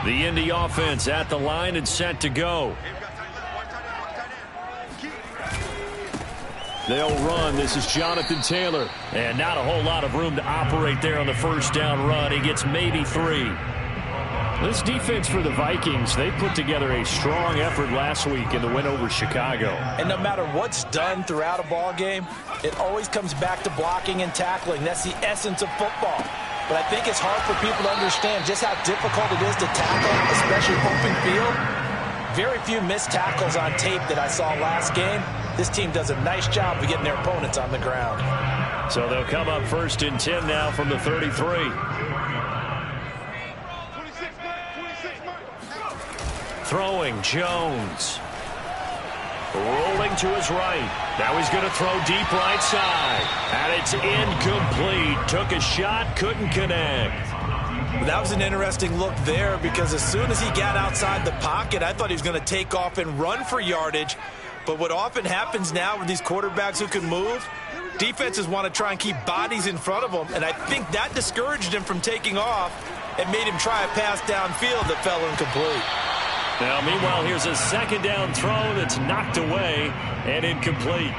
The Indy offense at the line and set to go. They'll run. This is Jonathan Taylor. And not a whole lot of room to operate there on the first down run. He gets maybe 3. This defense for the Vikings, they put together a strong effort last week in the win over Chicago. And no matter what's done throughout a ball game, it always comes back to blocking and tackling. That's the essence of football. But I think it's hard for people to understand just how difficult it is to tackle, especially open field. Very few missed tackles on tape that I saw last game. This team does a nice job of getting their opponents on the ground. So they'll come up 1st and 10 now from the 33. Throwing, Jones. Rolling to his right. Now he's going to throw deep right side. And it's incomplete. Took a shot, couldn't connect. That was an interesting look there because as soon as he got outside the pocket, I thought he was going to take off and run for yardage. But what often happens now with these quarterbacks who can move, defenses want to try and keep bodies in front of them. And I think that discouraged him from taking off and made him try a pass downfield that fell incomplete. Now, meanwhile, here's a 2nd down throw that's knocked away and incomplete.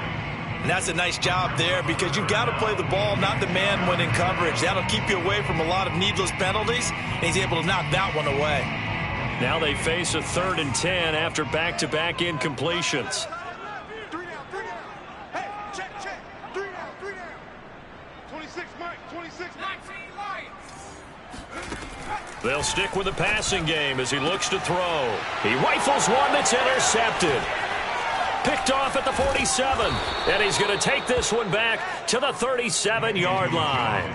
And that's a nice job there because you've got to play the ball, not the man when in coverage. That'll keep you away from a lot of needless penalties, and he's able to knock that one away. Now they face a 3rd and 10 after back-to-back incompletions. 3 down. Hey, check. 3 down. 26, Mike. 26, Mike. They'll stick with the passing game as he looks to throw. He rifles one that's intercepted. Picked off at the 47. And he's going to take this one back to the 37-yard line.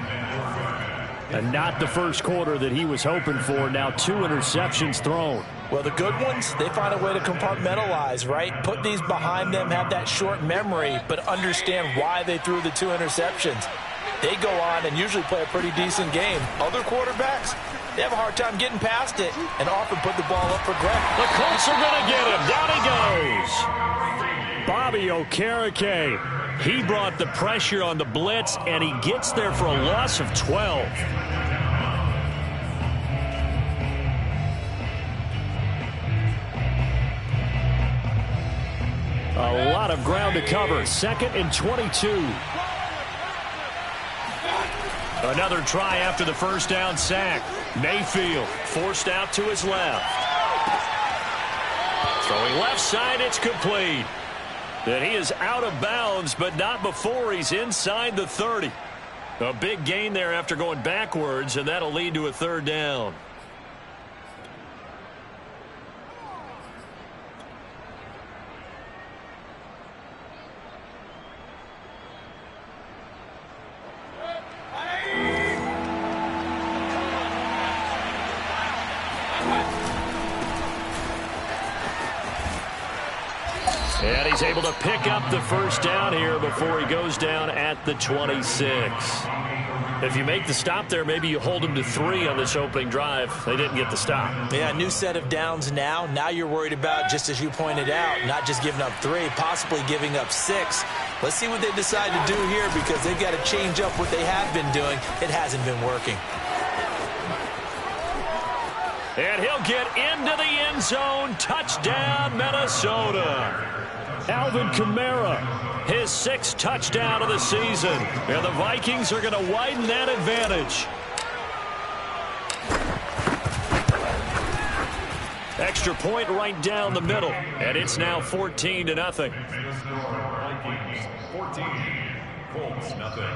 And not the first quarter that he was hoping for. Now 2 interceptions thrown. Well, the good ones, they find a way to compartmentalize, right? Put these behind them, have that short memory, but understand why they threw the 2 interceptions. They go on and usually play a pretty decent game. Other quarterbacks, they have a hard time getting past it and often put the ball up for grabs. The Colts are going to get him. Down he goes. Bobby Okereke. He brought the pressure on the blitz, and he gets there for a loss of 12. A lot of ground to cover. 2nd and 22. Another try after the first down sack. Mayfield forced out to his left. Throwing left side, it's complete. And he is out of bounds, but not before he's inside the 30. A big gain there after going backwards, and that'll lead to a 3rd down. And he's able to pick up the first down here before he goes down at the 26. If you make the stop there, maybe you hold him to 3 on this opening drive. They didn't get the stop. Yeah, new set of downs now. Now you're worried about, just as you pointed out, not just giving up 3, possibly giving up 6. Let's see what they decide to do here because they've got to change up what they have been doing. It hasn't been working. And he'll get into the end zone. Touchdown, Minnesota. Alvin Kamara, his 6th touchdown of the season. And the Vikings are going to widen that advantage. Extra point right down the middle. And it's now 14-0. Vikings 14, Colts nothing.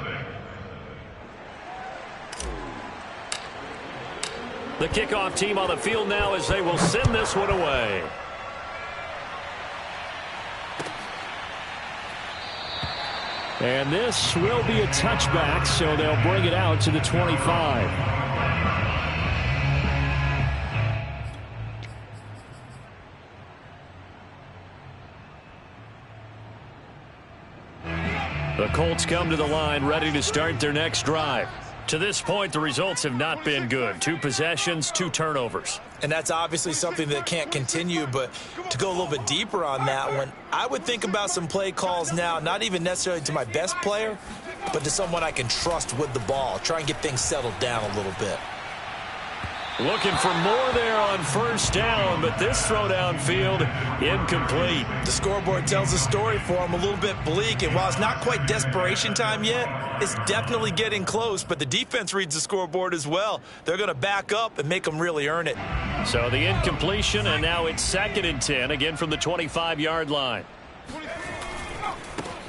The kickoff team on the field now as they will send this one away. And this will be a touchback, so they'll bring it out to the 25. The Colts come to the line ready to start their next drive. To this point, the results have not been good. 2 possessions, 2 turnovers. And that's obviously something that can't continue, but to go a little bit deeper on that one, I would think about some play calls now, not even necessarily to my best player, but to someone I can trust with the ball. Try and get things settled down a little bit. Looking for more there on first down, but this throw downfield incomplete. The scoreboard tells a story for him, a little bit bleak, and while it's not quite desperation time yet, it's definitely getting close, but the defense reads the scoreboard as well. They're going to back up and make them really earn it. So the incompletion, and now it's 2nd and 10, again from the 25-yard line.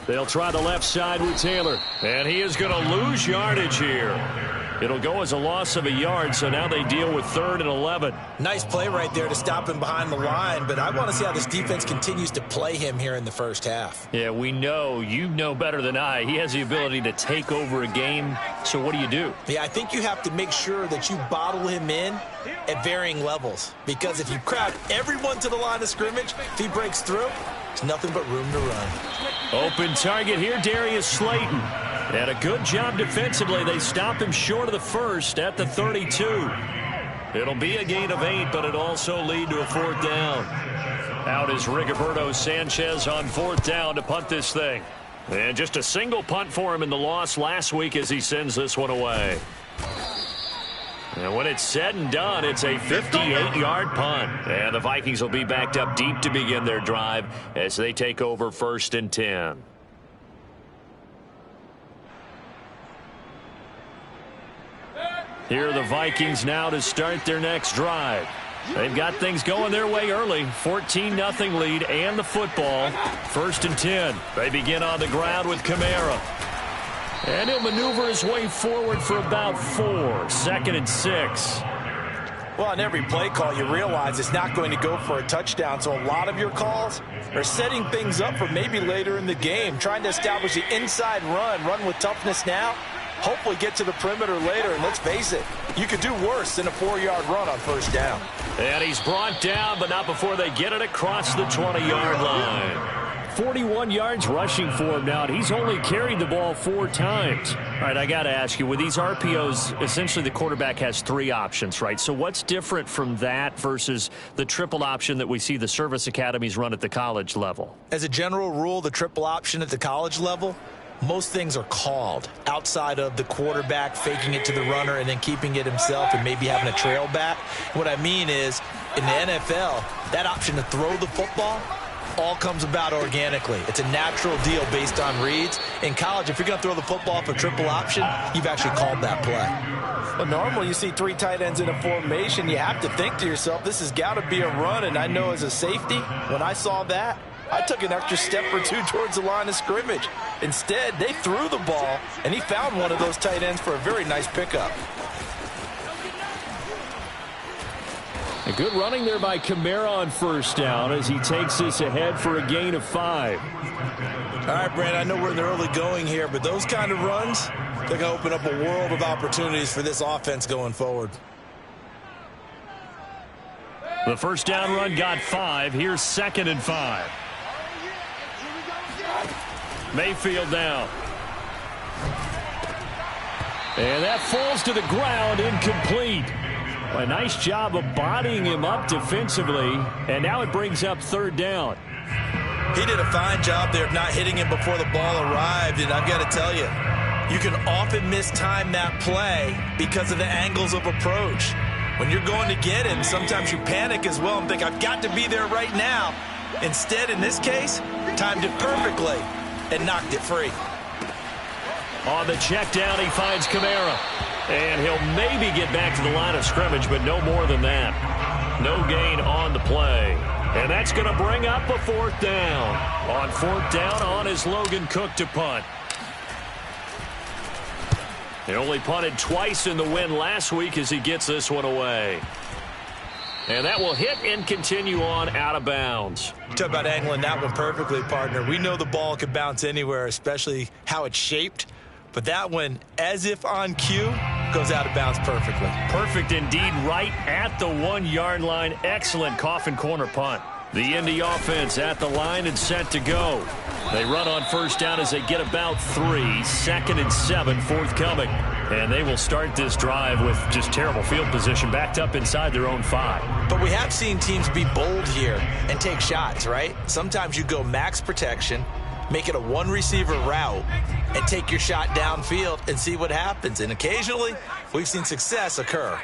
They'll try the left side with Taylor, and he is going to lose yardage here. It'll go as a loss of a yard, so now they deal with 3rd and 11. Nice play right there to stop him behind the line, but I want to see how this defense continues to play him here in the first half. Yeah, we know, you know better than I, he has the ability to take over a game, so what do? Yeah, I think you have to make sure that you bottle him in at varying levels, because if you crowd everyone to the line of scrimmage, if he breaks through, there's nothing but room to run. Open target here, Darius Slayton. And a good job defensively. They stop him short of the first at the 32. It'll be a gain of 8, but it'll also lead to a 4th down. Out is Rigoberto Sanchez on 4th down to punt this thing. And just a single punt for him in the loss last week as he sends this one away. And when it's said and done, it's a 58-yard punt. And the Vikings will be backed up deep to begin their drive as they take over 1st and 10. Here are the Vikings now to start their next drive. They've got things going their way early. 14-0 lead and the football. 1st and 10. They begin on the ground with Kamara. And he'll maneuver his way forward for about 4. 2nd and 6. Well, on every play call, you realize it's not going to go for a touchdown, so a lot of your calls are setting things up for maybe later in the game, trying to establish the inside run with toughness now, hopefully get to the perimeter later, and let's face it, you could do worse than a 4-yard run on first down. And he's brought down, but not before they get it across the 20-yard line. 41 yards rushing for him now, and he's only carried the ball 4 times. All right, I got to ask you, with these RPOs, essentially the quarterback has 3 options, right? So what's different from that versus the triple option that we see the service academies run at the college level? As a general rule, the triple option at the college level, most things are called outside of the quarterback faking it to the runner and then keeping it himself and maybe having a trail back. What I mean is, in the NFL, that option to throw the football all comes about organically. It's a natural deal based on reads. In college, if you're going to throw the football for triple option, you've actually called that play. Well, normally you see 3 tight ends in a formation. You have to think to yourself, this has got to be a run, and I know as a safety, when I saw that, I took an extra step or 2 towards the line of scrimmage. Instead, they threw the ball, and he found one of those tight ends for a very nice pickup. A good running there by Kamara on first down as he takes this ahead for a gain of 5. All right, Brand, I know we're in the early going here, but those kind of runs, they're going to open up a world of opportunities for this offense going forward. The first down run got 5. Here's 2nd and 5. Mayfield down. And that falls to the ground, incomplete. A nice job of bodying him up defensively, and now it brings up 3rd down. He did a fine job there of not hitting him before the ball arrived, and I've got to tell you, you can often mistime that play because of the angles of approach. When you're going to get him, sometimes you panic as well and think, I've got to be there right now. Instead, in this case, timed it perfectly and knocked it free. On the check down, he finds Kamara. And he'll maybe get back to the line of scrimmage, but no more than that. No gain on the play. And that's going to bring up a 4th down. On 4th down, on is Logan Cook to punt. He only punted twice in the win last week as he gets this one away. And that will hit and continue on out of bounds. Talk about angling that one perfectly, partner. We know the ball could bounce anywhere, especially how it's shaped. But that one, as if on cue, goes out of bounds perfectly. Perfect indeed, right at the 1-yard line. Excellent coffin corner punt. The Indy offense at the line and set to go. They run on first down as they get about 3. 2nd and 7 forthcoming. And they will start this drive with just terrible field position, backed up inside their own 5. But we have seen teams be bold here and take shots, right? Sometimes you go max protection, make it a 1-receiver route, and take your shot downfield and see what happens. And occasionally, we've seen success occur.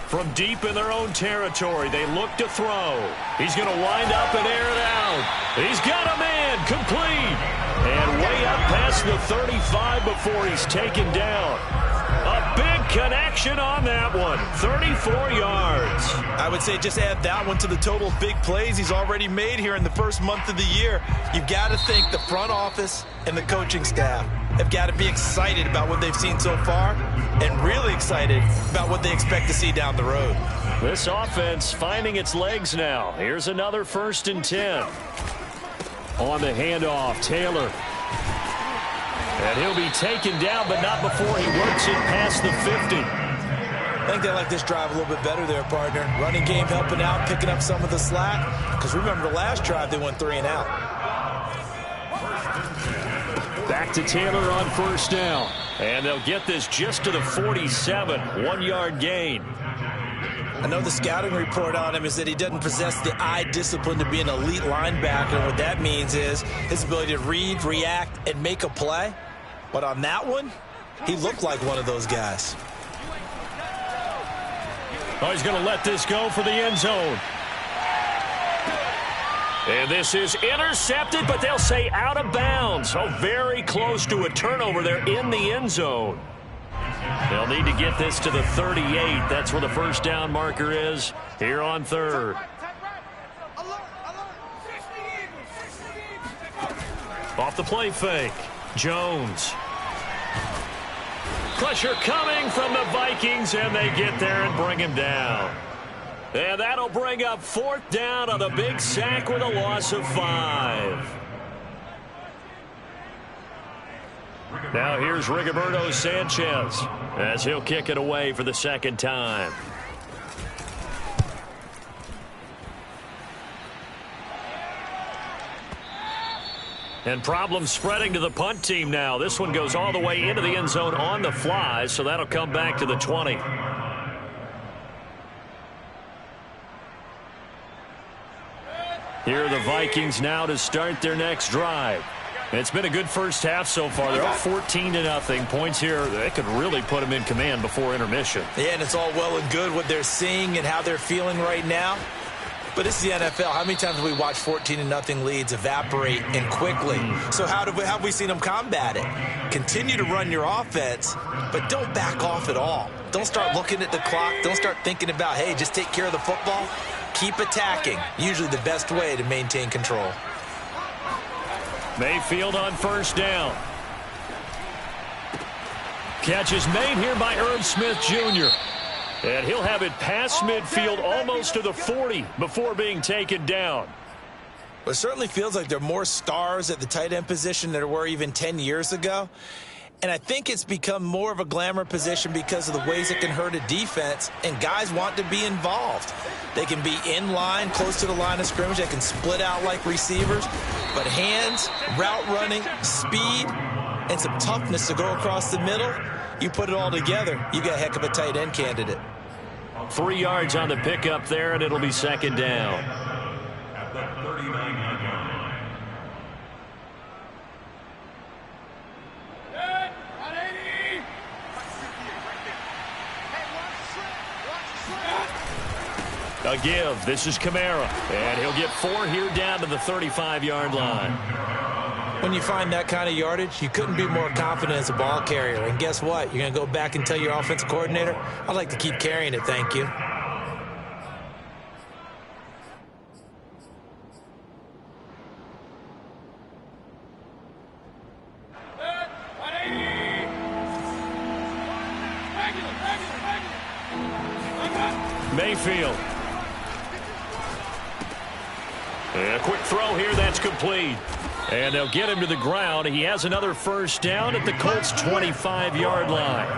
From deep in their own territory, they look to throw. He's going to wind up and air it out. He's got a man, complete. And way up past the 35 before he's taken down. A big connection on that one. 34 yards. I would say just add that one to the total big plays he's already made here in the first month of the year. You've got to think the front office and the coaching staff have got to be excited about what they've seen so far and really excited about what they expect to see down the road. This offense finding its legs now. Here's another 1st and 10. On the handoff, Taylor. And he'll be taken down, but not before he works it past the 50. I think they like this drive a little bit better there, partner. Running game helping out, picking up some of the slack. Because remember, the last drive they went 3 and out. Back to Taylor on 1st down. And they'll get this just to the 47. 1-yard gain. I know the scouting report on him is that he doesn't possess the eye discipline to be an elite linebacker. And what that means is his ability to read, react, and make a play. But on that one, he looked like one of those guys. Oh, he's going to let this go for the end zone. And this is intercepted, but they'll say out of bounds. Oh, very close to a turnover there in the end zone. They'll need to get this to the 38. That's where the 1st down marker is here on 3rd. Off the play fake. Jones. Pressure coming from the Vikings, and they get there and bring him down. And that'll bring up 4th down on the big sack with a loss of 5. Now here's Rigoberto Sanchez as he'll kick it away for the 2nd time. And problems spreading to the punt team now. This one goes all the way into the end zone on the fly, so that'll come back to the 20. Here are the Vikings now to start their next drive. It's been a good first half so far. They're up 14-0. Points here, they could really put them in command before intermission. Yeah, and it's all well and good what they're seeing and how they're feeling right now. But this is the NFL. How many times have we watched 14-0 leads evaporate and quickly? So how have we seen them combat it? Continue to run your offense, but don't back off at all. Don't start looking at the clock. Don't start thinking about, hey, just take care of the football. Keep attacking. Usually the best way to maintain control. Mayfield on 1st down. Catch is made here by Irv Smith Jr. And he'll have it past midfield almost to the 40 before being taken down. Well, it certainly feels like there are more stars at the tight end position than there were even 10 years ago. And I think it's become more of a glamour position because of the ways it can hurt a defense, and guys want to be involved. They can be in line, close to the line of scrimmage. They can split out like receivers. But hands, route running, speed, and some toughness to go across the middle, you put it all together, you got a heck of a tight end candidate. 3 yards on the pickup there, and it'll be 2nd down. At the 39-yard line. A give. This is Kamara. And he'll get 4 here down to the 35-yard line. When you find that kind of yardage, you couldn't be more confident as a ball carrier. And guess what? You're going to go back and tell your offensive coordinator, I'd like to keep carrying it, thank you. Mayfield. And a quick throw here, that's complete. And they'll get him to the ground. He has another 1st down at the Colts' 25-yard line.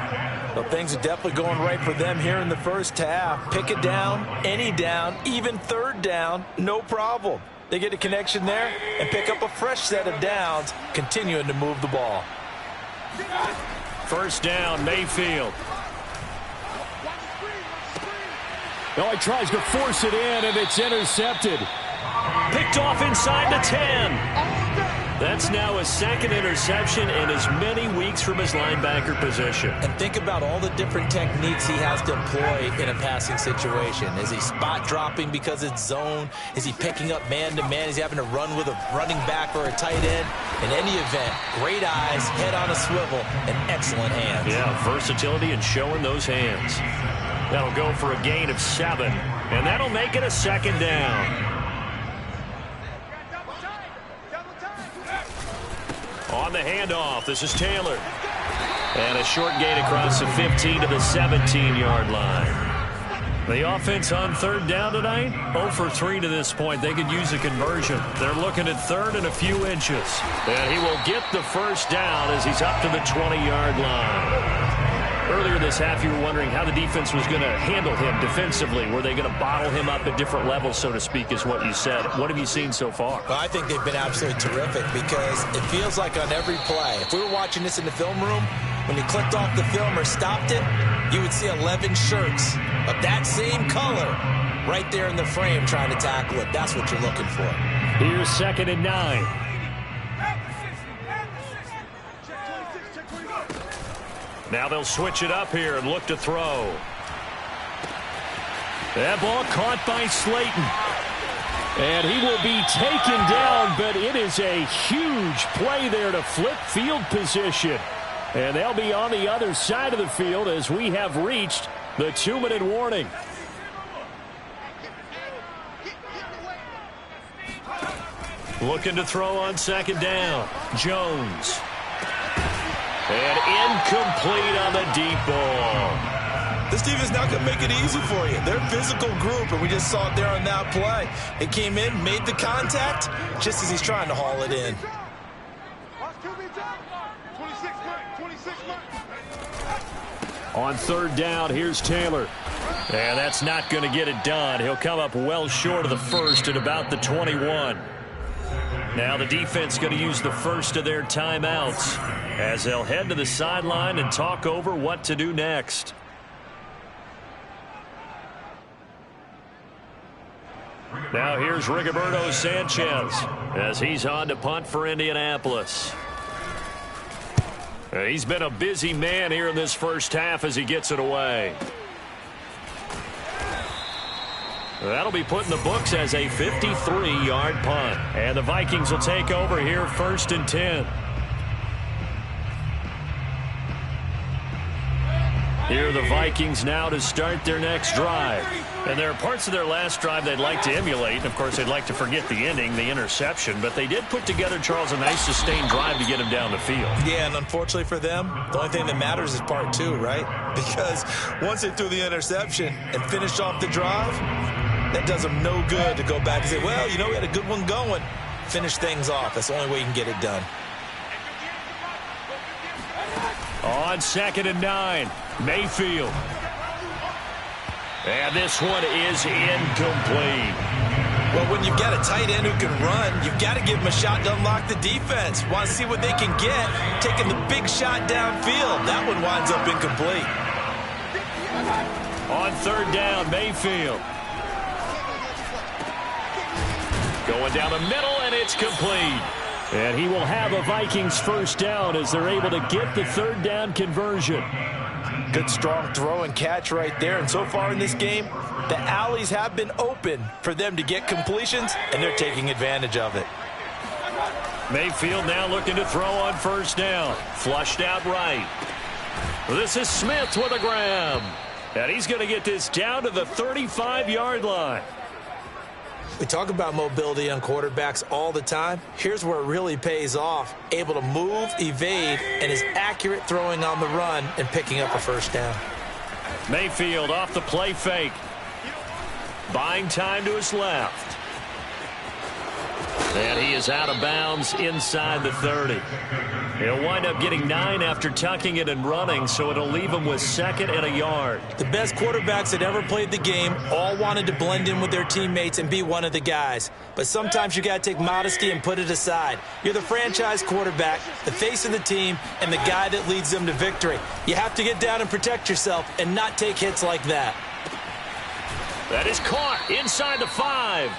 Well, things are definitely going right for them here in the first half. Pick it down, any down, even 3rd down, no problem. They get a connection there and pick up a fresh set of downs, continuing to move the ball. 1st down, Mayfield. Oh, he tries to force it in, and it's intercepted. Picked off inside the 10. That's now his second interception in as many weeks from his linebacker position. And think about all the different techniques he has to employ in a passing situation. Is he spot dropping because it's zone? Is he picking up man-to-man? Is he having to run with a running back or a tight end? In any event, great eyes, head on a swivel, and excellent hands. Yeah, versatility and showing those hands. That'll go for a gain of 7, and that'll make it a second down. On the handoff, this is Taylor. And a short gain across the 15 to the 17-yard line. The offense on third down tonight, 0 for 3 to this point. They could use a conversion. They're looking at third and a few inches. And he will get the first down as he's up to the 20-yard line. Earlier this half, you were wondering how the defense was going to handle him defensively. Were they going to bottle him up at different levels, so to speak, is what you said. What have you seen so far? Well, I think they've been absolutely terrific because it feels like on every play, if we were watching this in the film room, when you clicked off the film or stopped it, you would see 11 shirts of that same color right there in the frame trying to tackle it. That's what you're looking for. Here's 2nd and 9. Now they'll switch it up here and look to throw. That ball caught by Slayton. And he will be taken down, but it is a huge play there to flip field position. And they'll be on the other side of the field as we have reached the 2-minute warning. Looking to throw on 2nd down. Jones. And incomplete on the deep ball. This defense is not going to make it easy for you. They're a physical group, and we just saw it there on that play. It came in, made the contact, just as he's trying to haul it in. 26 On third down, here's Taylor. And that's not going to get it done. He'll come up well short of the first at about the 21. Now the defense going to use the first of their timeouts as they'll head to the sideline and talk over what to do next. Now here's Rigoberto Sanchez as he's on to punt for Indianapolis. He's been a busy man here in this first half as he gets it away. That'll be put in the books as a 53-yard punt. And the Vikings will take over here 1st and 10. Here are the Vikings now to start their next drive. And there are parts of their last drive they'd like to emulate. And, of course, they'd like to forget the ending, the interception. But they did put together, Charles, a nice sustained drive to get him down the field. Yeah, and unfortunately for them, the only thing that matters is part 2, right? Because once they threw the interception and finished off the drive, that does them no good to go back and say, well, you know, we had a good one going. Finish things off. That's the only way you can get it done. On 2nd and 9, Mayfield. And this one is incomplete. Well, when you've got a tight end who can run, you've got to give him a shot to unlock the defense. Want to see what they can get, taking the big shot downfield. That one winds up incomplete. On third down, Mayfield. Going down the middle, and it's complete. And he will have a Vikings first down as they're able to get the third down conversion. Good strong throw and catch right there. And so far in this game, the alleys have been open for them to get completions, and they're taking advantage of it. Mayfield now looking to throw on first down. Flushed out right. This is Smith with a grab. And he's going to get this down to the 35-yard line. We talk about mobility on quarterbacks all the time. Here's where it really pays off. Able to move, evade, and is accurate throwing on the run and picking up a first down. Mayfield off the play fake. Buying time to his left. And he is out of bounds inside the 30. He'll wind up getting 9 after tucking it and running, so it'll leave him with 2nd and a yard. The best quarterbacks that ever played the game all wanted to blend in with their teammates and be one of the guys. But sometimes you got to take modesty and put it aside. You're the franchise quarterback, the face of the team, and the guy that leads them to victory. You have to get down and protect yourself and not take hits like that. That is caught inside the 5.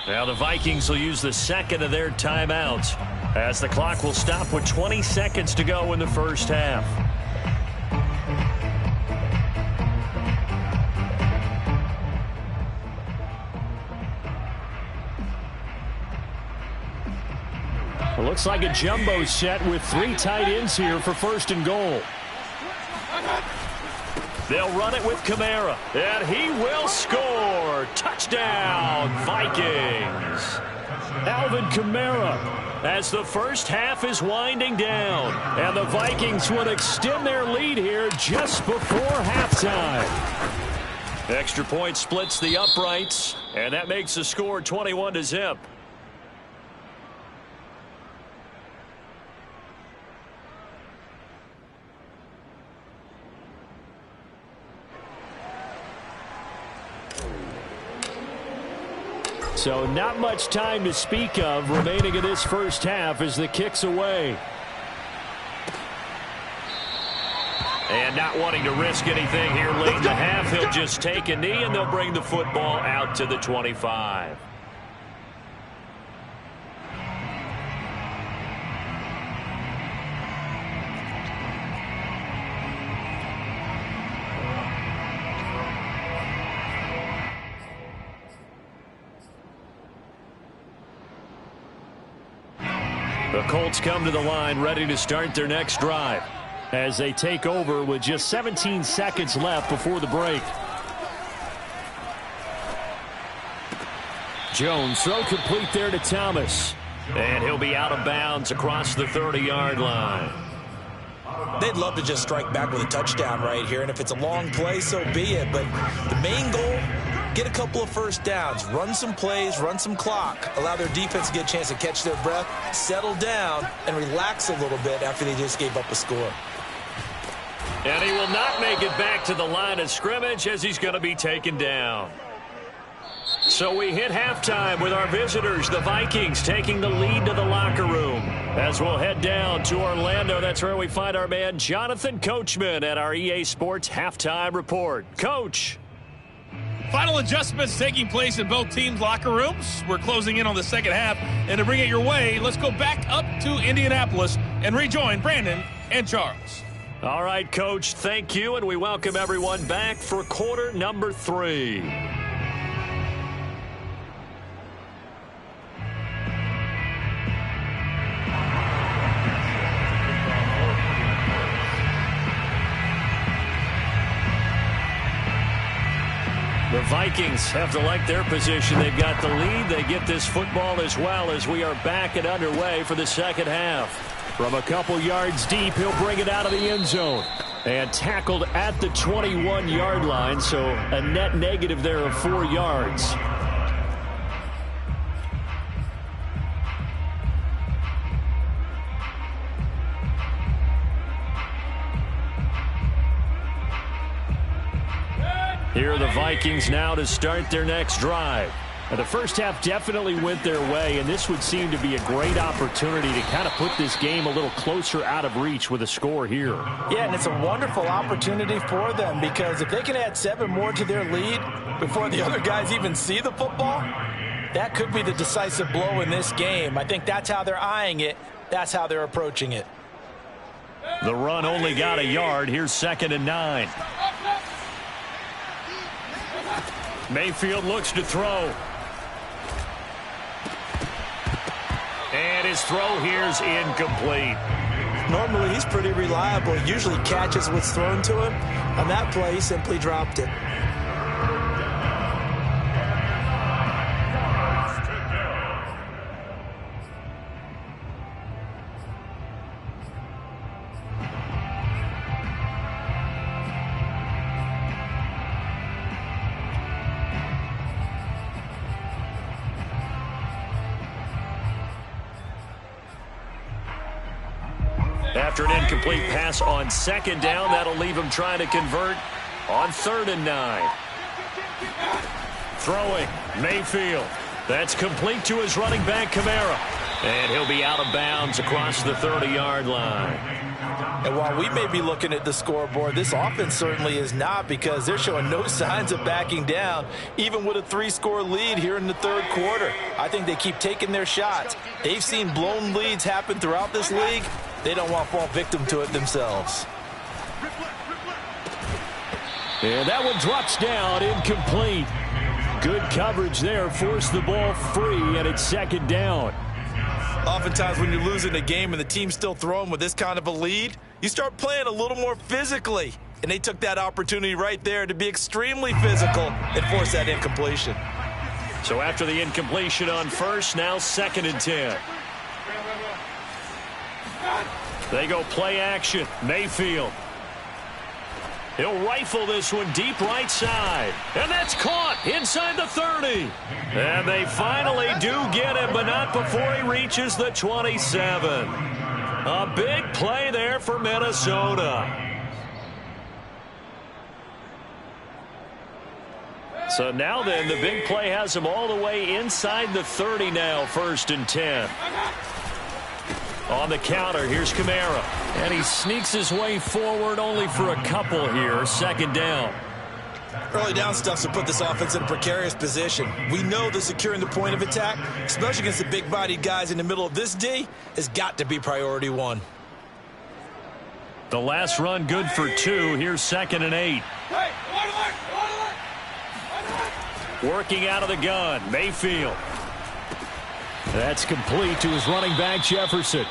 Now the Vikings will use the second of their timeouts as the clock will stop with 20 seconds to go in the first half. It looks like a jumbo set with 3 tight ends here for first and goal. They'll run it with Kamara, and he will score. Touchdown, Vikings. Alvin Kamara, as the first half is winding down, and the Vikings would extend their lead here just before halftime. Extra point splits the uprights, and that makes the score 21-0. So not much time to speak of remaining in this first half as the kick's away. And not wanting to risk anything here late in the half, he'll just take a knee and they'll bring the football out to the 25. The Colts come to the line ready to start their next drive as they take over with just 17 seconds left before the break. Jones, throw complete there to Thomas. And he'll be out of bounds across the 30-yard line. They'd love to just strike back with a touchdown right here, and if it's a long play, so be it. But the main goal, get a couple of first downs, run some plays, run some clock, allow their defense to get a chance to catch their breath, settle down, and relax a little bit after they just gave up a score. And he will not make it back to the line of scrimmage as he's going to be taken down. So we hit halftime with our visitors, the Vikings, taking the lead to the locker room. As we'll head down to Orlando, that's where we find our man Jonathan Coachman at our EA Sports Halftime Report. Coach. Final adjustments taking place in both teams' locker rooms. We're closing in on the second half. And to bring it your way, let's go back up to Indianapolis and rejoin Brandon and Charles. All right, Coach, thank you, and we welcome everyone back for quarter number 3. The Vikings have to like their position. They've got the lead. They get this football as well as we are back and underway for the second half. From a couple yards deep, he'll bring it out of the end zone. And tackled at the 21-yard line, so a net negative there of 4 yards. Here are the Vikings now to start their next drive. Now, the first half definitely went their way, and this would seem to be a great opportunity to kind of put this game a little closer out of reach with a score here. Yeah, and it's a wonderful opportunity for them because if they can add 7 more to their lead before the other guys even see the football, that could be the decisive blow in this game. I think that's how they're eyeing it. That's how they're approaching it. The run only got a yard. Here's 2nd and 9. Mayfield looks to throw. And his throw here's incomplete. Normally, he's pretty reliable. He usually catches what's thrown to him. On that play, he simply dropped it. After an incomplete pass on 2nd down, that'll leave him trying to convert on 3rd and 9. Throwing, Mayfield. That's complete to his running back, Kamara. And he'll be out of bounds across the 30-yard line. And while we may be looking at the scoreboard, this offense certainly is not, because they're showing no signs of backing down, even with a 3-score lead here in the third quarter. I think they keep taking their shots. They've seen blown leads happen throughout this league. They don't want to fall victim to it themselves. And that one drops down, incomplete. Good coverage there, forced the ball free, and it's second down. Oftentimes when you're losing a game and the team's still throwing with this kind of a lead, you start playing a little more physically. And they took that opportunity right there to be extremely physical and force that incompletion. So after the incompletion on first, now 2nd and 10. They go play action. Mayfield. He'll rifle this one deep right side. And that's caught inside the 30. And they finally do get him, but not before he reaches the 27. A big play there for Minnesota. So now then, the big play has him all the way inside the 30 now, 1st and 10. On the counter, here's Kamara. And he sneaks his way forward only for a couple here. 2nd down. Early down stuff to put this offense in a precarious position. We know that securing the point of attack, especially against the big-bodied guys in the middle of this D, has got to be priority one. The last run good for 2. Here's 2nd and 8. Working out of the gun, Mayfield. That's complete to his running back, Jefferson.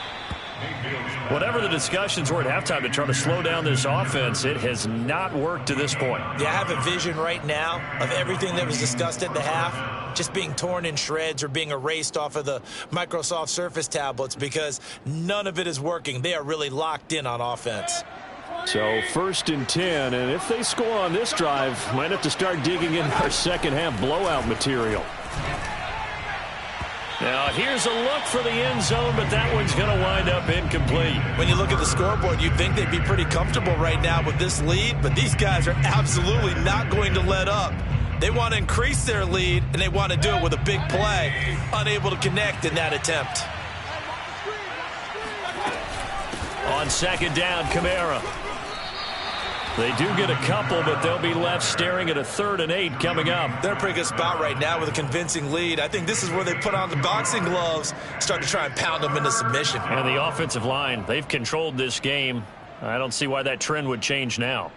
Whatever the discussions were at halftime to try to slow down this offense, it has not worked to this point. Yeah, I have a vision right now of everything that was discussed at the half just being torn in shreds or being erased off of the Microsoft Surface tablets, because none of it is working. They are really locked in on offense. So 1st and 10, and if they score on this drive, might have to start digging in our second half blowout material. Now here's a look for the end zone, but that one's going to wind up incomplete. When you look at the scoreboard, you'd think they'd be pretty comfortable right now with this lead, but these guys are absolutely not going to let up. They want to increase their lead, and they want to do it with a big play. Unable to connect in that attempt. On 2nd down, Kamara. They do get a couple, but they'll be left staring at a 3rd and 8 coming up. They're in a pretty good spot right now with a convincing lead. I think this is where they put on the boxing gloves, start to try and pound them into submission. And the offensive line, they've controlled this game. I don't see why that trend would change now.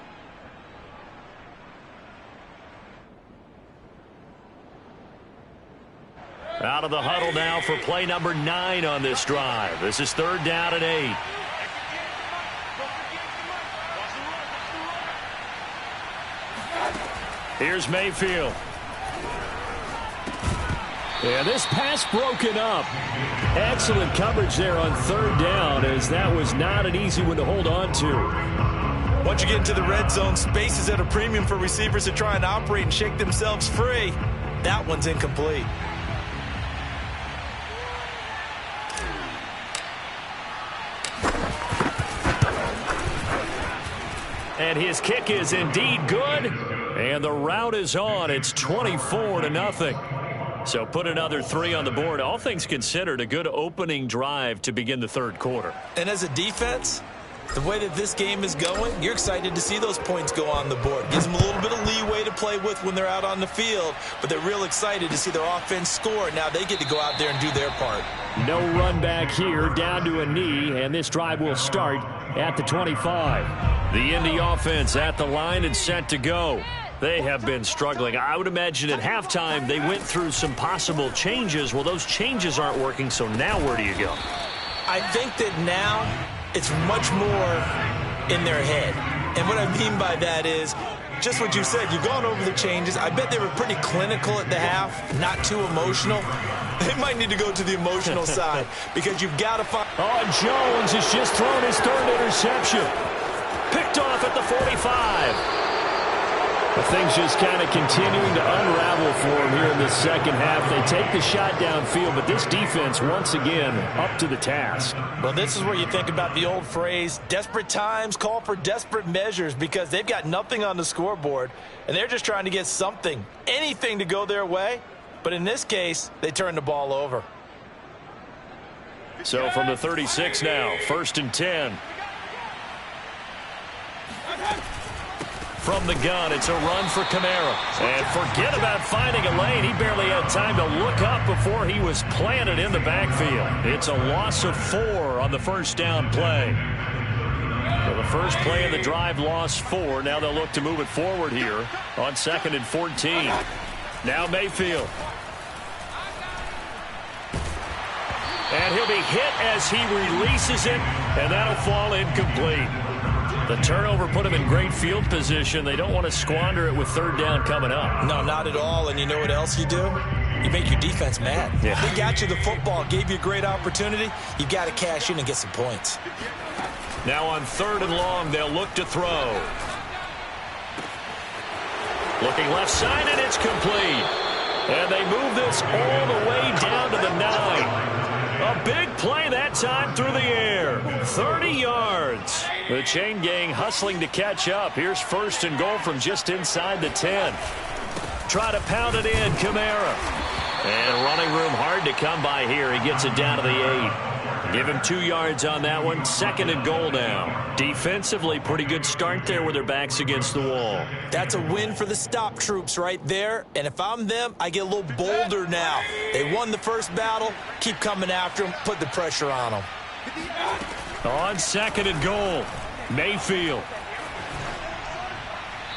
Out of the huddle now for play number 9 on this drive. This is 3rd down and 8. Here's Mayfield. And this pass broken up. Excellent coverage there on 3rd down, as that was not an easy one to hold on to. Once you get into the red zone, space is at a premium for receivers to try and operate and shake themselves free. That one's incomplete. And his kick is indeed good. And the route is on. It's 24-0. So put another 3 on the board. All things considered, a good opening drive to begin the third quarter. And as a defense, the way that this game is going, you're excited to see those points go on the board. Gives them a little bit of leeway to play with when they're out on the field, but they're real excited to see their offense score. Now they get to go out there and do their part. No run back here, down to a knee, and this drive will start at the 25. The Indy offense at the line and set to go. They have been struggling. I would imagine at halftime they went through some possible changes. Well, those changes aren't working, so now where do you go? I think that now it's much more in their head. And what I mean by that is just what you said. You've gone over the changes. I bet they were pretty clinical at the half, not too emotional. They might need to go to the emotional side because you've got to find. Oh, Jones has just thrown his 3rd interception. Picked off at the 45. But things just kind of continuing to unravel for him here in the second half. They take the shot downfield, but this defense, once again, up to the task. Well, this is where you think about the old phrase, desperate times call for desperate measures, because they've got nothing on the scoreboard, and they're just trying to get something, anything to go their way. But in this case, they turn the ball over. So from the 36 now, 1st and 10. From the gun, it's a run for Kamara. And forget about finding a lane. He barely had time to look up before he was planted in the backfield. It's a loss of 4 on the first down play. So the first play of the drive lost 4. Now they'll look to move it forward here on 2nd and 14. Now Mayfield. And he'll be hit as he releases it, and that'll fall incomplete. The turnover put him in great field position. They don't want to squander it with 3rd down coming up. No, not at all. And you know what else you do? You make your defense mad. Yeah. They got you the football, gave you a great opportunity. You got to cash in and get some points. Now on 3rd and long, they'll look to throw. Looking left side, and it's complete. And they move this all the way down to the 9. A big play that time through the air. 30 yards. The chain gang hustling to catch up. Here's 1st and goal from just inside the 10. Try to pound it in, Kamara. And running room hard to come by here. He gets it down to the 8. Give him 2 yards on that one. 2nd and goal now. Defensively, pretty good start there with their backs against the wall. That's a win for the stop troops right there. And if I'm them, I get a little bolder now. They won the first battle. Keep coming after them. Put the pressure on them. On 2nd and goal, Mayfield.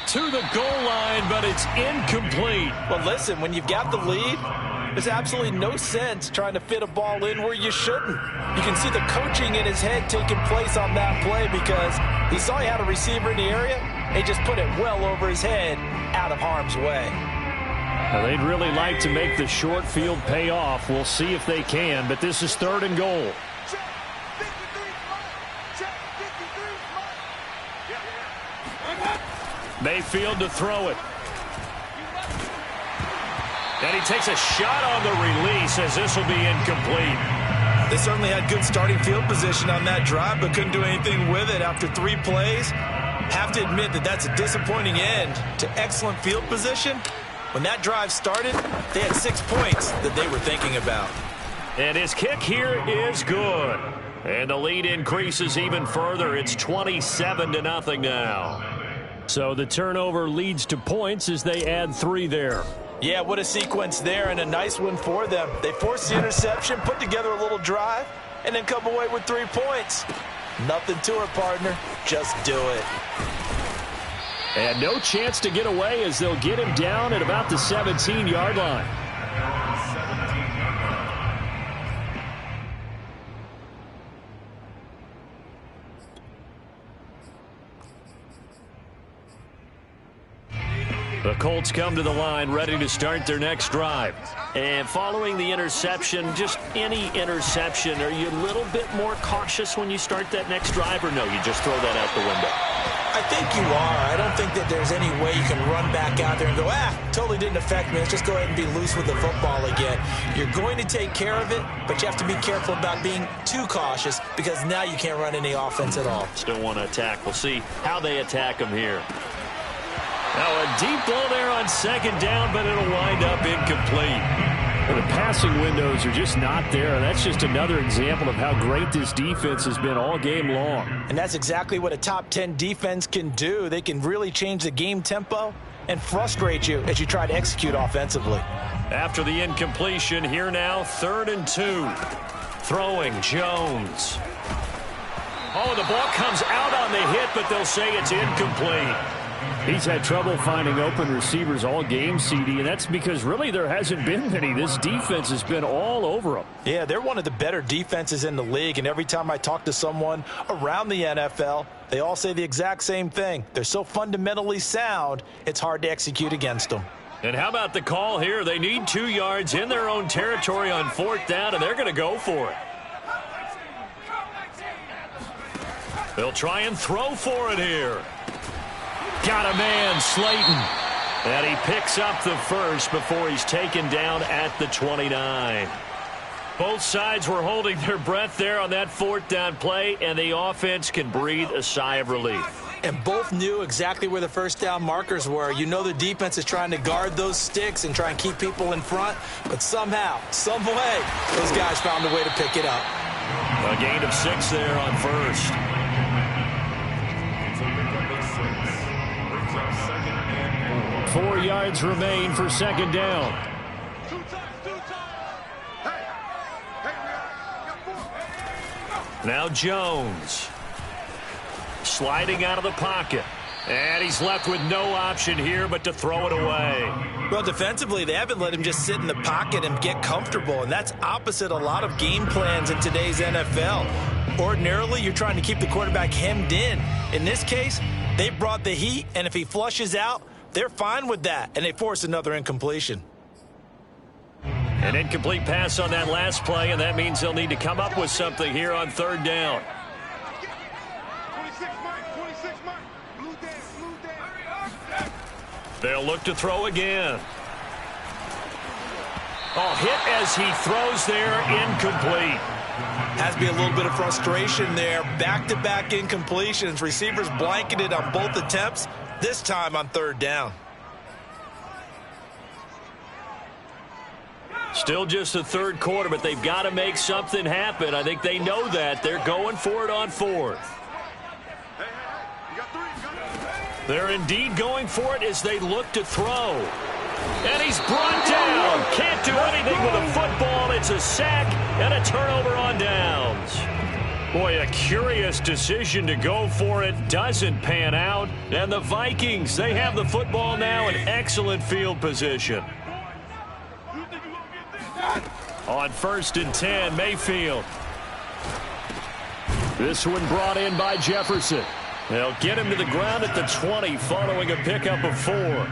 To the goal line, but it's incomplete. Well, listen, when you've got the lead, there's absolutely no sense trying to fit a ball in where you shouldn't. You can see the coaching in his head taking place on that play because he saw he had a receiver in the area, and he just put it well over his head out of harm's way. Now, they'd really like to make the short field pay off. We'll see if they can, but this is 3rd and goal. Mayfield to throw it. And he takes a shot on the release as this will be incomplete. They certainly had good starting field position on that drive, but couldn't do anything with it after 3 plays. Have to admit that that's a disappointing end to excellent field position. When that drive started, they had 6 points that they were thinking about. And his kick here is good. And the lead increases even further. It's 27-0 now. So the turnover leads to points as they add 3 there. Yeah, what a sequence there, and a nice one for them. They forced the interception, put together a little drive, and then come away with 3 points. Nothing to it, partner. Just do it. And no chance to get away as they'll get him down at about the 17-yard line. The Colts come to the line ready to start their next drive. And following the interception, just any interception, are you a little bit more cautious when you start that next drive, or no, you just throw that out the window? I think you are. I don't think that there's any way you can run back out there and go, totally didn't affect me. Let's just go ahead and be loose with the football again. You're going to take care of it, but you have to be careful about being too cautious because now you can't run any offense at all. Still want to attack. We'll see how they attack them here. Now a deep ball there on 2nd down, but it'll wind up incomplete. Well, the passing windows are just not there. That's just another example of how great this defense has been all game long. And that's exactly what a top 10 defense can do. They can really change the game tempo and frustrate you as you try to execute offensively. After the incompletion, here now, 3rd and 2. Throwing, Jones. Oh, the ball comes out on the hit, but they'll say it's incomplete. He's had trouble finding open receivers all game, CD, and that's because really there hasn't been many. This defense has been all over them. Yeah, they're one of the better defenses in the league, and every time I talk to someone around the NFL, they all say the exact same thing. They're so fundamentally sound, it's hard to execute against them. And how about the call here? They need 2 yards in their own territory on 4th down, and they're going to go for it. They'll try and throw for it here. Got a man, Slayton. And he picks up the first before he's taken down at the 29. Both sides were holding their breath there on that 4th down play, and the offense can breathe a sigh of relief. And both knew exactly where the first down markers were. You know the defense is trying to guard those sticks and try and keep people in front, but somehow, some way, those guys found a way to pick it up. A gain of 6 there on first. It's a pickup of 6. Brings up 2nd and 4. 4 yards remain for 2nd down. Two times. Hey, we got 4. Now Jones. Sliding out of the pocket. And he's left with no option here but to throw it away. Well, defensively, they haven't let him just sit in the pocket and get comfortable, and that's opposite a lot of game plans in today's NFL. Ordinarily, you're trying to keep the quarterback hemmed in. In this case, they brought the heat, and if he flushes out, they're fine with that, and they force another incompletion. An incomplete pass on that last play, and that means they'll need to come up with something here on 3rd down. 26 Mike. Blue down. They'll look to throw again. Oh, hit as he throws there, incomplete. Has to be a little bit of frustration there. Back-to-back incompletions. Receivers blanketed on both attempts, this time on 3rd down. Still just the 3rd quarter, but they've got to make something happen. I think they know that. They're going for it on 4th. Hey, you got 3. They're indeed going for it as they look to throw. And he's brought down. Can't do anything with a football. It's a sack and a turnover on downs. Boy, a curious decision to go for it. Doesn't pan out. And the Vikings, they have the football now in excellent field position. On 1st and 10, Mayfield. This one brought in by Jefferson. They'll get him to the ground at the 20 following a pickup of 4.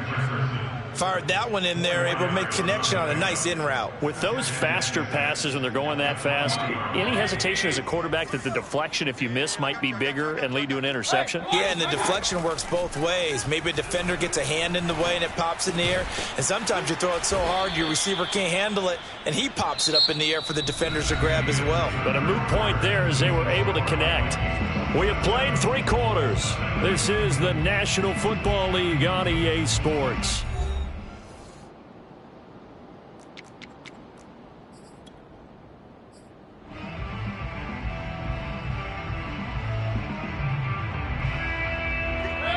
Fired that one in there, able to make connection on a nice in route. With those faster passes when they're going that fast, any hesitation as a quarterback that the deflection, if you miss, might be bigger and lead to an interception? Yeah, and the deflection works both ways. Maybe a defender gets a hand in the way and it pops in the air. And sometimes you throw it so hard your receiver can't handle it, and he pops it up in the air for the defenders to grab as well. But a moot point there as they were able to connect. We have played 3 quarters. This is the National Football League on EA Sports.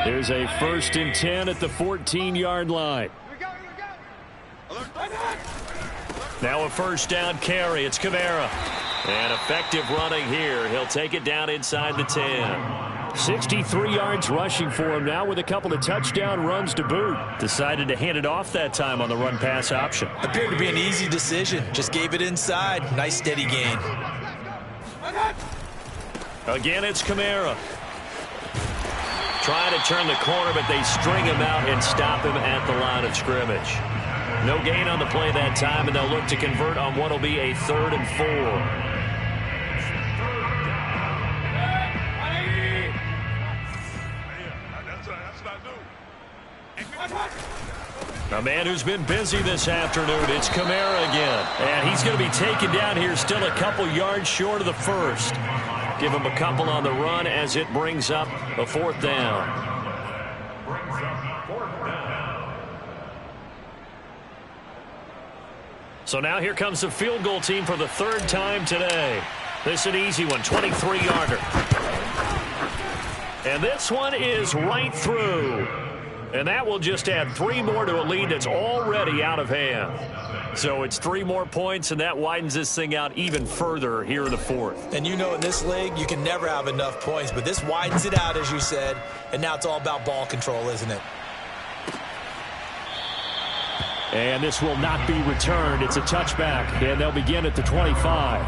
There's a 1st and 10 at the 14-yard line. Now a 1st down carry. It's Kamara. And effective running here. He'll take it down inside the 10. 63 yards rushing for him now with a couple of touchdown runs to boot. Decided to hand it off that time on the run-pass option. Appeared to be an easy decision. Just gave it inside. Nice steady gain. Again, it's Kamara. Trying to turn the corner, but they string him out and stop him at the line of scrimmage. No gain on the play that time, and they'll look to convert on what will be a 3rd and 4. A man who's been busy this afternoon, it's Kamara again. And he's going to be taken down here still a couple yards short of the 1st. Give him a couple on the run as it brings up a 4th down. So now here comes the field goal team for the 3rd time today. This is an easy one, 23-yarder. And this one is right through. And that will just add 3 more to a lead that's already out of hand. So it's 3 more points, and that widens this thing out even further here in the 4th. And you know in this league, you can never have enough points, but this widens it out, as you said, and now it's all about ball control, isn't it? And this will not be returned. It's a touchback, and they'll begin at the 25.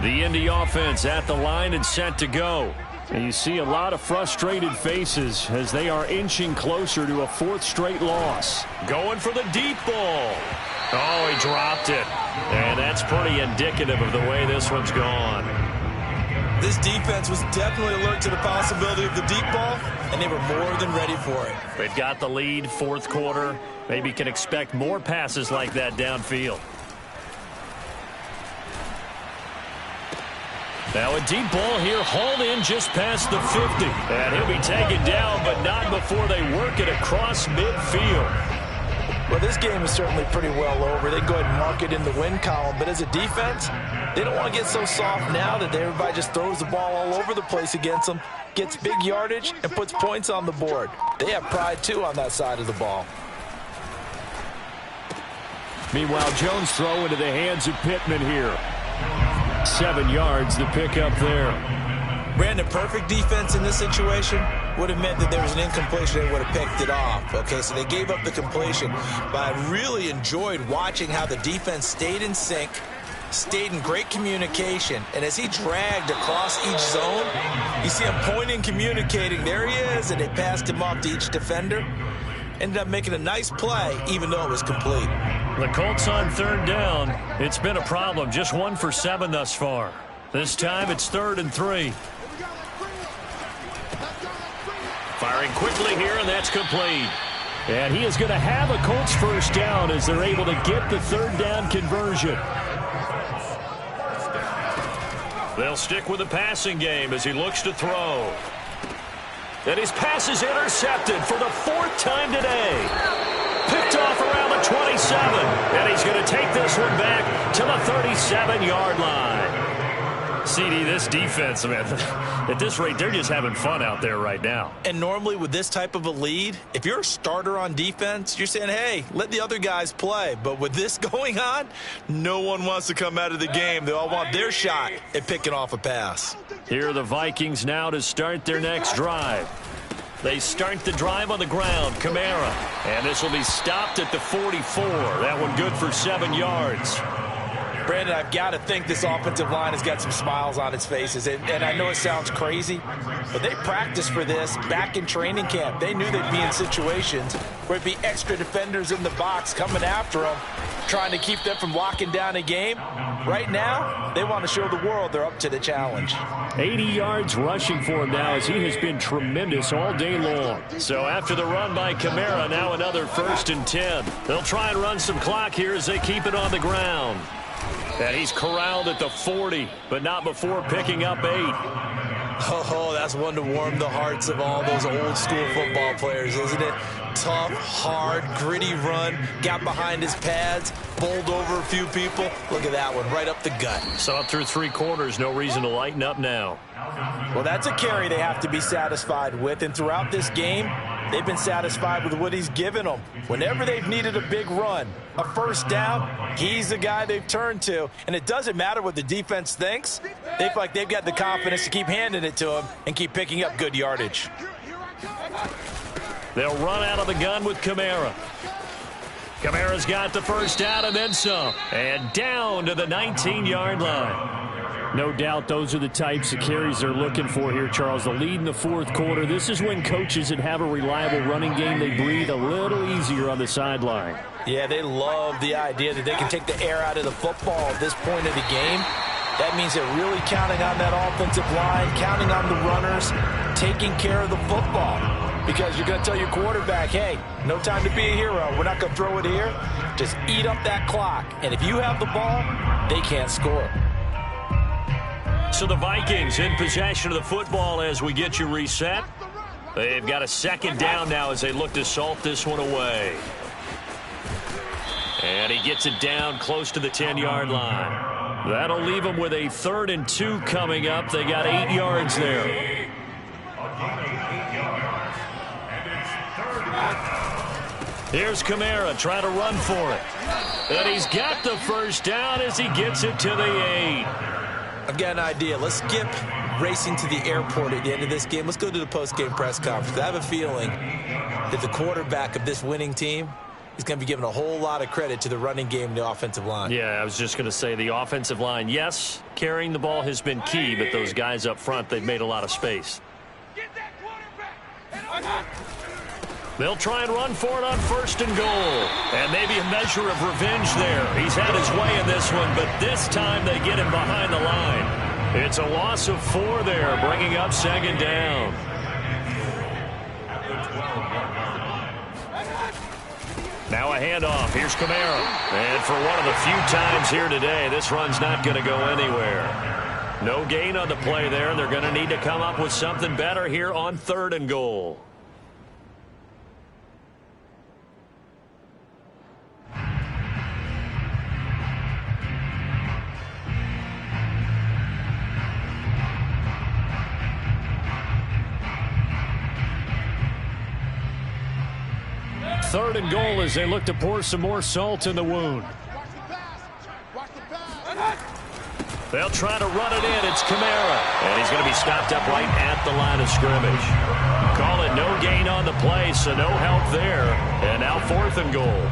The Indy offense at the line and set to go. And you see a lot of frustrated faces as they are inching closer to a 4th straight loss. Going for the deep ball. Oh, he dropped it. And that's pretty indicative of the way this one's gone. This defense was definitely alert to the possibility of the deep ball, and they were more than ready for it. They've got the lead, 4th quarter. Maybe can expect more passes like that downfield. Now a deep ball here, hauled in just past the 50. And he'll be taken down, but not before they work it across midfield. Well, this game is certainly pretty well over. They can go ahead and mark it in the win column. But as a defense, they don't want to get so soft now that everybody just throws the ball all over the place against them, gets big yardage, and puts points on the board. They have pride, too, on that side of the ball. Meanwhile, Jones throw into the hands of Pittman here. 7 yards, the pickup there. Brandon, perfect defense in this situation would have meant that there was an incompletion. They would have picked it off. Okay, so they gave up the completion. But I really enjoyed watching how the defense stayed in sync, stayed in great communication. And as he dragged across each zone, you see him pointing, communicating. There he is, and they passed him off to each defender. Ended up making a nice play, even though it was complete. The Colts on 3rd down. It's been a problem. Just 1 for 7 thus far. This time it's 3rd and 3. Firing quickly here, and that's complete. And he is going to have a Colts first down as they're able to get the 3rd down conversion. They'll stick with the passing game as he looks to throw. And his pass is intercepted for the 4th time today. Picked off around the 27. And he's going to take this one back to the 37-yard line. CD, this defense, man, at this rate, they're just having fun out there right now. And normally with this type of a lead, if you're a starter on defense, you're saying, hey, let the other guys play. But with this going on, no one wants to come out of the game. They all want their shot at picking off a pass. Here are the Vikings now to start their next drive. They start the drive on the ground. Kamara. And this will be stopped at the 44. That one good for 7 yards. Brandon, I've got to think this offensive line has got some smiles on its faces. And I know it sounds crazy, but they practiced for this back in training camp. They knew they'd be in situations where it'd be extra defenders in the box coming after them, trying to keep them from locking down a game. Right now, they want to show the world they're up to the challenge. 80 yards rushing for him now as he has been tremendous all day long. So after the run by Kamara, now another 1st and 10. They'll try and run some clock here as they keep it on the ground. And he's corralled at the 40, but not before picking up 8. Oh, that's one to warm the hearts of all those old school football players, isn't it? Tough, hard, gritty run, got behind his pads, bowled over a few people. Look at that one, right up the gut. So up through 3 quarters, no reason to lighten up now. Well, that's a carry they have to be satisfied with, and throughout this game, they've been satisfied with what he's given them. Whenever they've needed a big run, a first down, he's the guy they've turned to. And it doesn't matter what the defense thinks. They feel like they've got the confidence to keep handing it to him and keep picking up good yardage. They'll run out of the gun with Kamara. Kamara's got the first down and then some. And down to the 19-yard line. No doubt those are the types of carries they're looking for here, Charles. The lead in the 4th quarter. This is when coaches that have a reliable running game, they breathe a little easier on the sideline. Yeah, they love the idea that they can take the air out of the football at this point of the game. That means they're really counting on that offensive line, counting on the runners, taking care of the football. Because you're going to tell your quarterback, hey, no time to be a hero. We're not going to throw it here. Just eat up that clock. And if you have the ball, they can't score. So the Vikings in possession of the football as we get you reset. They've got a 2nd down now as they look to salt this one away. And he gets it down close to the 10-yard line. That'll leave them with a 3rd and 2 coming up. They got 8 yards there. Here's Kamara trying to run for it. And he's got the first down as he gets it to the 8. I've got an idea. Let's skip racing to the airport at the end of this game. Let's go to the post-game press conference. I have a feeling that the quarterback of this winning team is going to be giving a whole lot of credit to the running game and the offensive line. Yeah, I was just going to say the offensive line, yes, carrying the ball has been key, but those guys up front, they've made a lot of space. Get that quarterback. They'll try and run for it on 1st and goal. And maybe a measure of revenge there. He's had his way in this one, but this time they get him behind the line. It's a loss of 4 there, bringing up 2nd down. Now a handoff. Here's Kamara. And for one of the few times here today, this run's not going to go anywhere. No gain on the play there. They're going to need to come up with something better here on 3rd and goal. 3rd and goal as they look to pour some more salt in the wound. They'll try to run it in. It's Kamara. And he's going to be stopped up right at the line of scrimmage. Call it no gain on the play, so no help there. And now 4th and goal.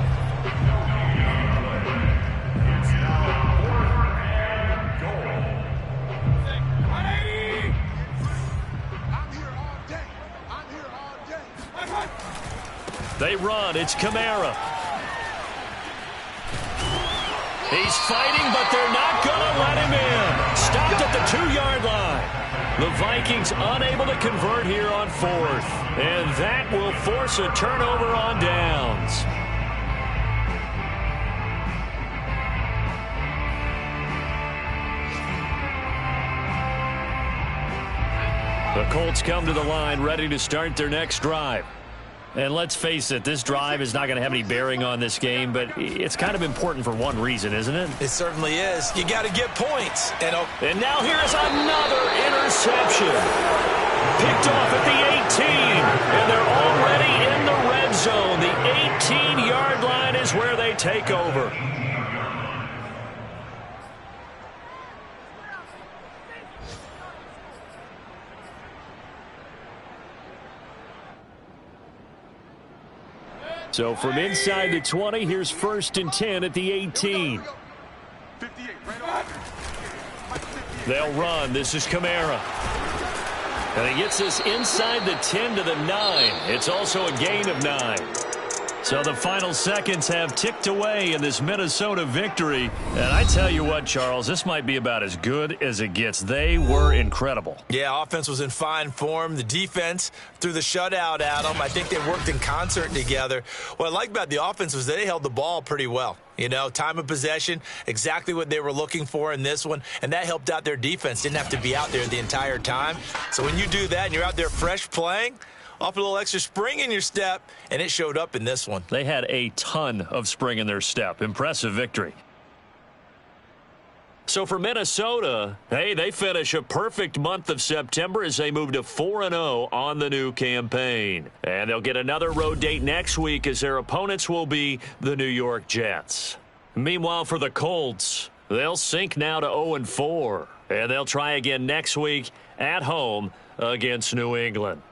They run. It's Kamara. He's fighting, but they're not going to let him in. Stopped at the 2-yard line. The Vikings unable to convert here on 4th. And that will force a turnover on downs. The Colts come to the line ready to start their next drive. And let's face it, this drive is not going to have any bearing on this game, but it's kind of important for one reason, isn't it? It certainly is. You got to get points. And now here's another interception. Picked off at the 18, and they're already in the red zone. The 18-yard line is where they take over. So from inside the 20, here's 1st and 10 at the 18. They'll run. This is Kamara. And he gets this inside the 10 to the 9. It's also a gain of 9. So the final seconds have ticked away in this Minnesota victory. And I tell you what, Charles, this might be about as good as it gets. They were incredible. Yeah, offense was in fine form. The defense threw the shutout at them. I think they worked in concert together. What I like about the offense was they held the ball pretty well. You know, time of possession, exactly what they were looking for in this one, and that helped out their defense. Didn't have to be out there the entire time. So when you do that and you're out there fresh playing, off a little extra spring in your step, and it showed up in this one. They had a ton of spring in their step. Impressive victory. So for Minnesota, hey, they finish a perfect month of September as they move to 4-0 on the new campaign. And they'll get another road date next week as their opponents will be the New York Jets. Meanwhile, for the Colts, they'll sink now to 0-4. And they'll try again next week at home against New England.